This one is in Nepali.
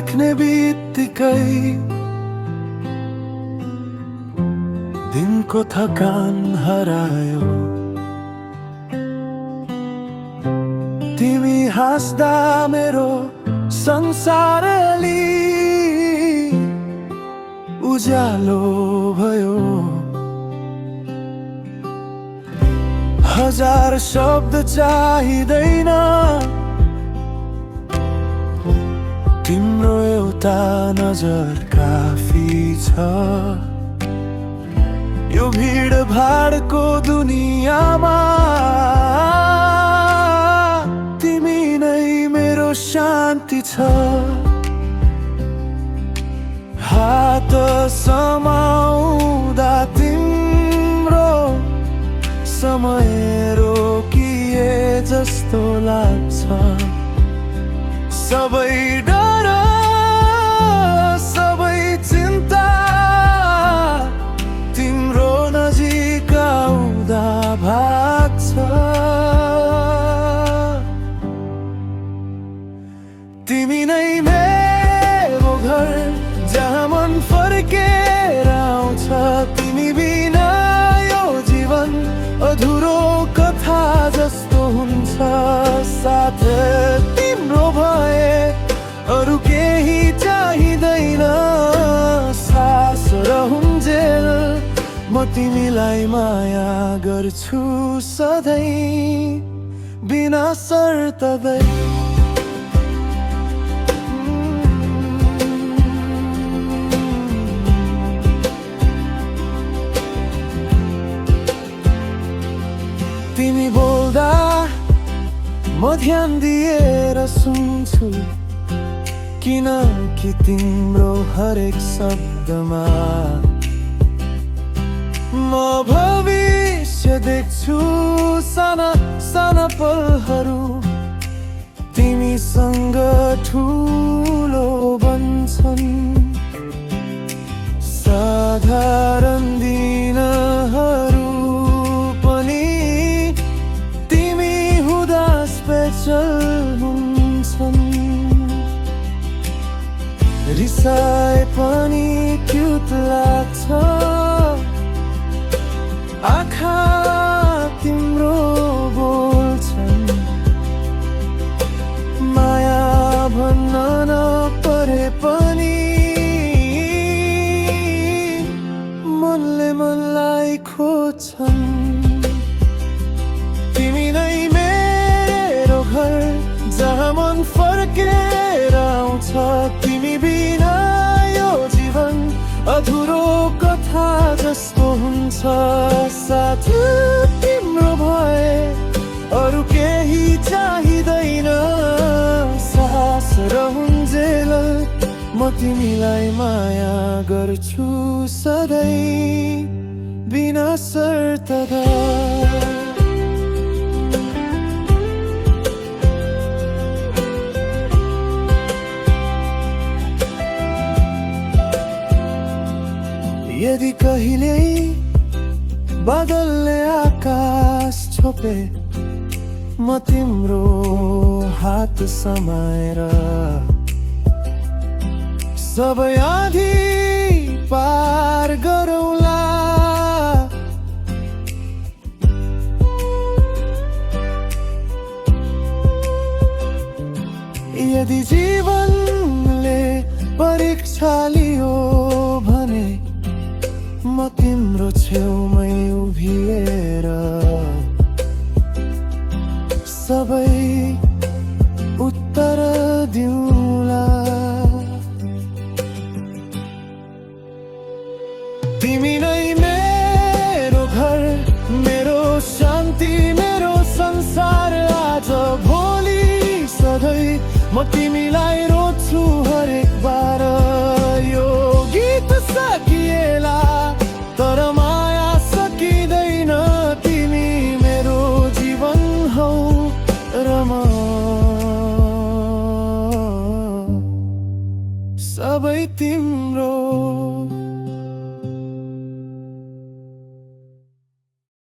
देख्ने बित्तिकै दिनको थकान हरायो। तिमी हाँस्दा मेरो संसारले उज्यालो भयो। हजार शब्द चाहिँदैन, तिम्रो एउटा नजर काफी छ। यो भीड भाडको दुनियाँमा तिमी नै मेरो शान्ति छ। हात समाउँदा तिम्रो समय रोकिए जस्तो लाग्छ। सबै डर सबै चिन्ता तिम्रो नजिक आउँदा भाग्छ। तिमी नै मेरो घर जहाँ मन फर्केर आउँछ। तिमी बिना यो जीवन अधुरो कथा जस्तो हुन्छ। साथ तिम्रो भए अरू केही चाहिँदैन। सास रहउन्जेल म तिमीलाई माया गर्छु सधैँ बिना सर्तदै। तिमी बोल्दा म ध्यान दिएर सुन्छु, किनकि तिम्रो हरेक शब्दमा म भविष्य देख्छु। साना साना पलहरू तिमीसँग ठुलो बन्छन्। साधारण दिनहरू पनि तिमी हुँदा स्पेशल हुन्छन्। रिसाए पनि क्युट लाग्छ। आँखा तिम्रो बोल्छन्। माया भन्न नपरे पनि मनले मनलाई खोज्छन्। तिमी नै मेरो घर जहाँ मन फर्केर आउँछ। तिमी बिना यो जीवन अधुरो कथा जस्तो हुन्छ। साथ तिम्रो भए अरू केही चाहिँदैन। सास रहउन्जेल म तिमीलाई माया गर्छु सधैँ बिना सर्तदा। यदि कहिले बादलले आकाश छोपे म तिम्रो हात समाएर सबै आँधी पार गरौँला। यदि जीवनले परीक्षा लियो भने म तिम्रो छेउमै उभिएर सबै उत्तर दिउँला। तिमी नै मेरो घर, मेरो शान्ति, मेरो संसार। आज भोलि सधैँ म तिमीलाई रोज्छु हरेक बार। यो गीत सकिएला तर माया सकिँदैन। तिमी मेरो जीवन हौ र म सबै तिम्रो।